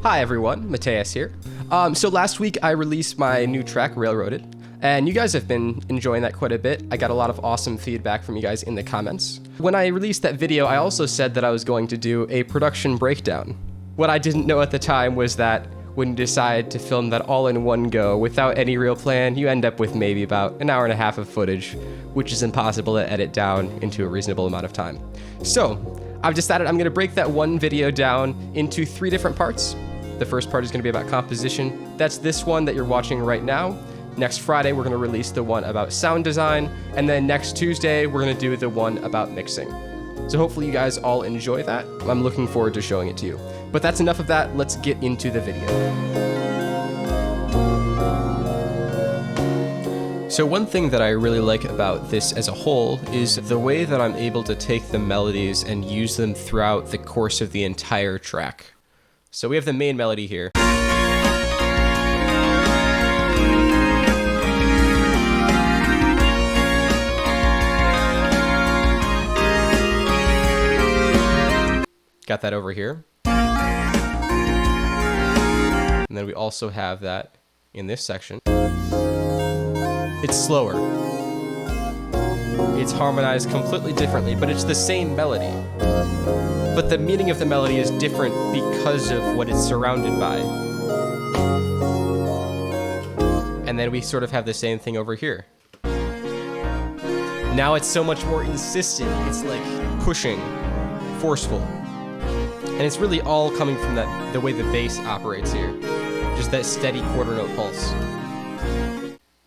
Hi everyone, Mattheas here. So last week I released my new track, Railroaded, and you guys have been enjoying that quite a bit. I got a lot of awesome feedback from you guys in the comments. When I released that video, I also said that I was going to do a production breakdown. What I didn't know at the time was that when you decide to film that all in one go without any real plan, you end up with maybe about an hour and a half of footage, which is impossible to edit down into a reasonable amount of time. So I've decided I'm going to break that one video down into 3 different parts. The first part is going to be about composition. That's this one that you're watching right now. Next Friday, we're going to release the one about sound design. And then next Tuesday, we're going to do the one about mixing. So hopefully you guys all enjoy that. I'm looking forward to showing it to you. But that's enough of that. Let's get into the video. So one thing that I really like about this as a whole is the way that I'm able to take the melodies and use them throughout the course of the entire track. So we have the main melody here. Got that over here. And then we also have that in this section. It's slower. It's harmonized completely differently, but it's the same melody. But the meaning of the melody is different because of what it's surrounded by. And then we sort of have the same thing over here. Now it's so much more insistent. It's like pushing, forceful. And it's really all coming from the way the bass operates here. Just that steady quarter note pulse.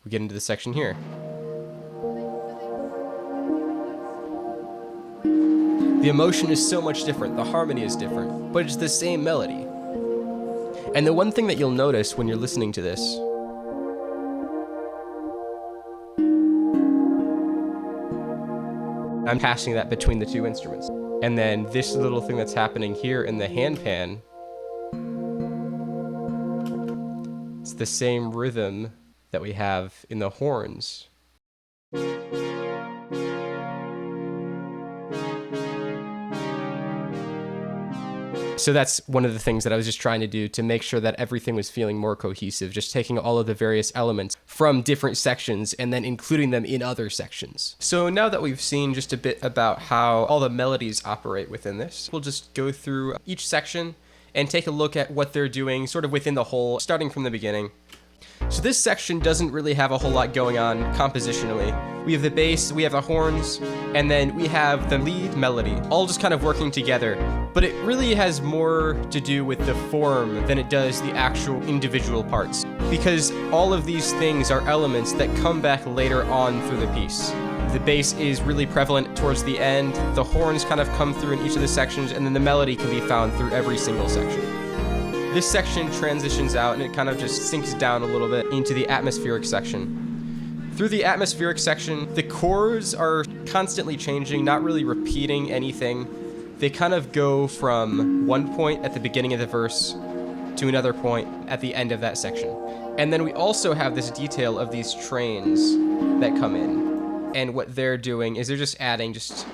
We get into the section here. The emotion is so much different, the harmony is different, but it's the same melody. And the one thing that you'll notice when you're listening to this I'm passing that between the 2 instruments. And then this little thing that's happening here in the hand pan, it's the same rhythm that we have in the horns. So that's one of the things that I was just trying to do to make sure that everything was feeling more cohesive, just taking all of the various elements from different sections and then including them in other sections. So now that we've seen just a bit about how all the melodies operate within this, we'll just go through each section and take a look at what they're doing sort of within the whole, starting from the beginning. So this section doesn't really have a whole lot going on compositionally. We have the bass, we have the horns, and then we have the lead melody, all just kind of working together. But it really has more to do with the form than it does the actual individual parts, because all of these things are elements that come back later on through the piece. The bass is really prevalent towards the end, the horns kind of come through in each of the sections, and then the melody can be found through every single section. This section transitions out and it kind of just sinks down a little bit into the atmospheric section. Through the atmospheric section, the chords are constantly changing, not really repeating anything. They kind of go from one point at the beginning of the verse to another point at the end of that section. And then we also have this detail of these trains that come in. And what they're doing is they're just adding just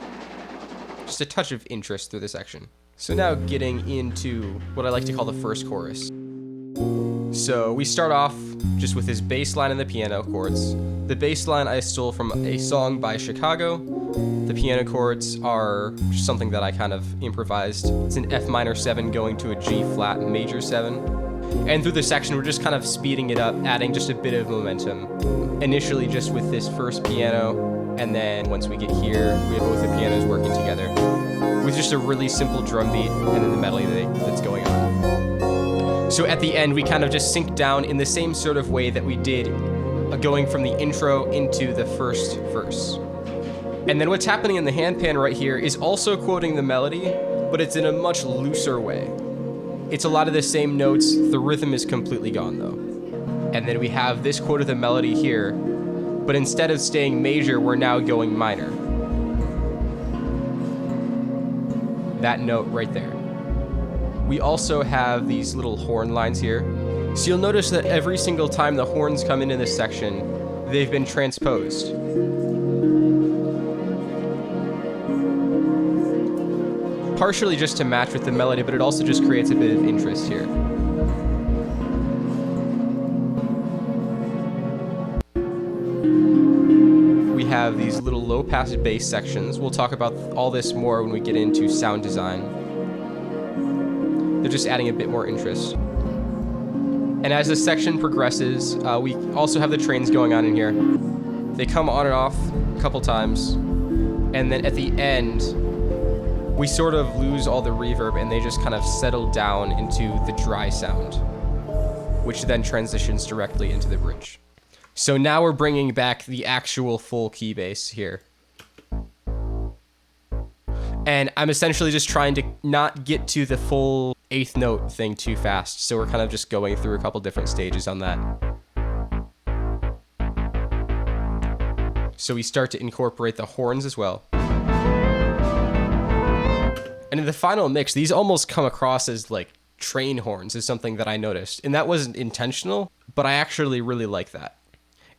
a touch of interest through the section. So now getting into what I like to call the first chorus. So we start off just with this bass line and the piano chords. The bass line I stole from a song by Chicago. The piano chords are just something that I kind of improvised. It's an F minor 7 going to a G flat major 7. And through the section we're just kind of speeding it up, adding just a bit of momentum. Initially just with this first piano, and then once we get here, we have both the pianos working together with just a really simple drum beat and then the melody that's going on. So at the end, we kind of just sink down in the same sort of way that we did going from the intro into the first verse. And then what's happening in the handpan right here is also quoting the melody, but it's in a much looser way. It's a lot of the same notes, the rhythm is completely gone though. And then we have this quote of the melody here, but instead of staying major, we're now going minor. That note right there. We also have these little horn lines here. So you'll notice that every single time the horns come into this section, they've been transposed. Partially just to match with the melody, but it also just creates a bit of interest here. have these little low pass bass sections. We'll talk about all this more when we get into sound design. They're just adding a bit more interest. And as the section progresses, we also have the trains going on in here. They come on and off a couple times. And then at the end, we sort of lose all the reverb and they just kind of settle down into the dry sound, which then transitions directly into the bridge. So now we're bringing back the actual full key bass here. And I'm essentially just trying to not get to the full 8th note thing too fast. So we're kind of just going through a couple different stages on that. So we start to incorporate the horns as well. And in the final mix, these almost come across as like train horns is something that I noticed. And that wasn't intentional, but I actually really like that.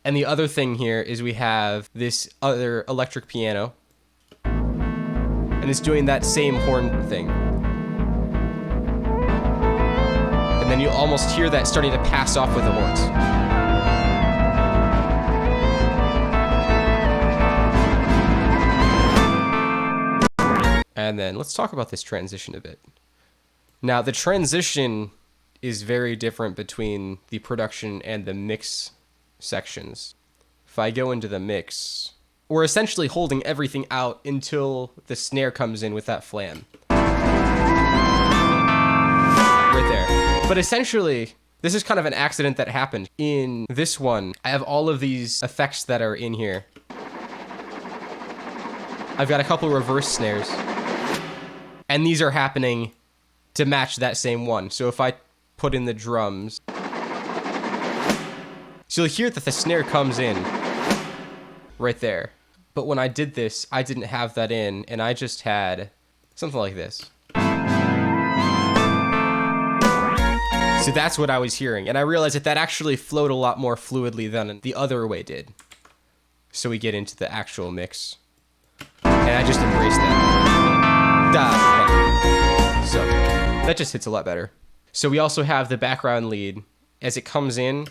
And the other thing here is we have this other electric piano. And it's doing that same horn thing. And then you'll almost hear that starting to pass off with the horns. And then let's talk about this transition a bit. Now, the transition is very different between the production and the mix sections. If I go into the mix, we're essentially holding everything out until the snare comes in with that flam. Right there. But essentially, this is kind of an accident that happened. In this one, I have all of these effects that are in here. I've got a couple reverse snares. And these are happening to match that same one. So if I put in the drums, so you'll hear that the snare comes in right there. But when I did this, I didn't have that in, and I just had something like this. So that's what I was hearing. And I realized that that actually flowed a lot more fluidly than the other way did. So we get into the actual mix. And I just embraced that. So that just hits a lot better. So we also have the background lead as it comes in.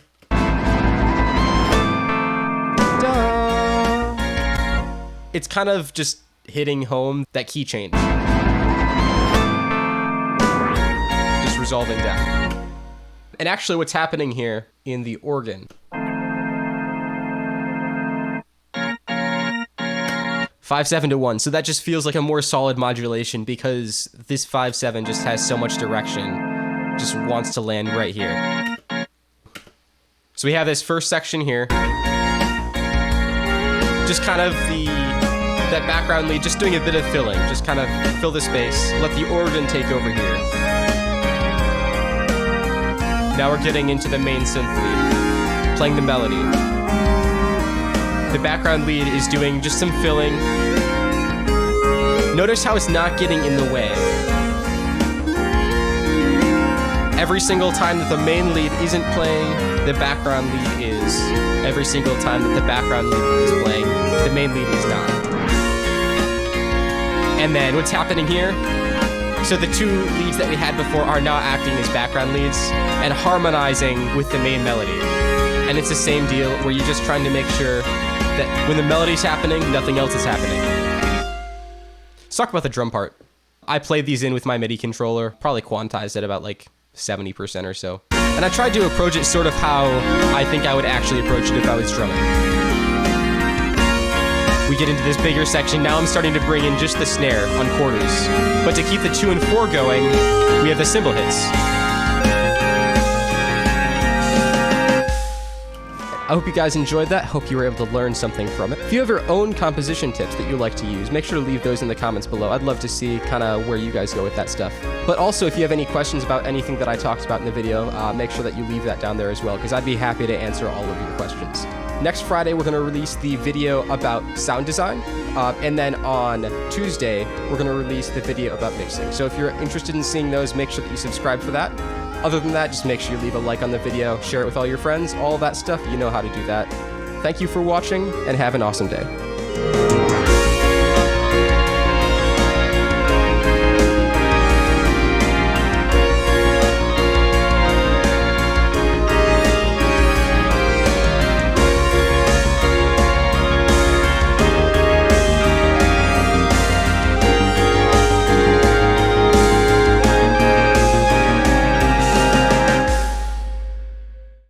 It's kind of just hitting home that key change. Just resolving down. And actually what's happening here in the organ. 5/7 to 1, so that just feels like a more solid modulation because this 5/7 just has so much direction, just wants to land right here. So we have this first section here, just kind of that background lead, just doing a bit of filling, just kind of fill the space, let the organ take over here. Now we're getting into the main synth lead, playing the melody. The background lead is doing just some filling. Notice how it's not getting in the way. Every single time that the main lead isn't playing, the background lead is. Every single time that the background lead is playing, the main lead is not. And then what's happening here? So the two leads that we had before are now acting as background leads and harmonizing with the main melody. And it's the same deal where you're just trying to make sure that when the melody's happening, nothing else is happening. Let's talk about the drum part. I played these in with my MIDI controller, probably quantized at about like 70% or so. And I tried to approach it sort of how I think I would actually approach it if I was drumming. We get into this bigger section. Now I'm starting to bring in just the snare on quarters. But to keep the 2 and 4 going, we have the cymbal hits. I hope you guys enjoyed that. Hope you were able to learn something from it. If you have your own composition tips that you like to use, make sure to leave those in the comments below. I'd love to see kind of where you guys go with that stuff. But also, if you have any questions about anything that I talked about in the video, make sure that you leave that down there as well, because I'd be happy to answer all of your questions. Next Friday, we're going to release the video about sound design. And then on Tuesday, we're going to release the video about mixing. So if you're interested in seeing those, make sure that you subscribe for that. Other than that, just make sure you leave a like on the video, share it with all your friends, all that stuff. You know how to do that. Thank you for watching, and have an awesome day.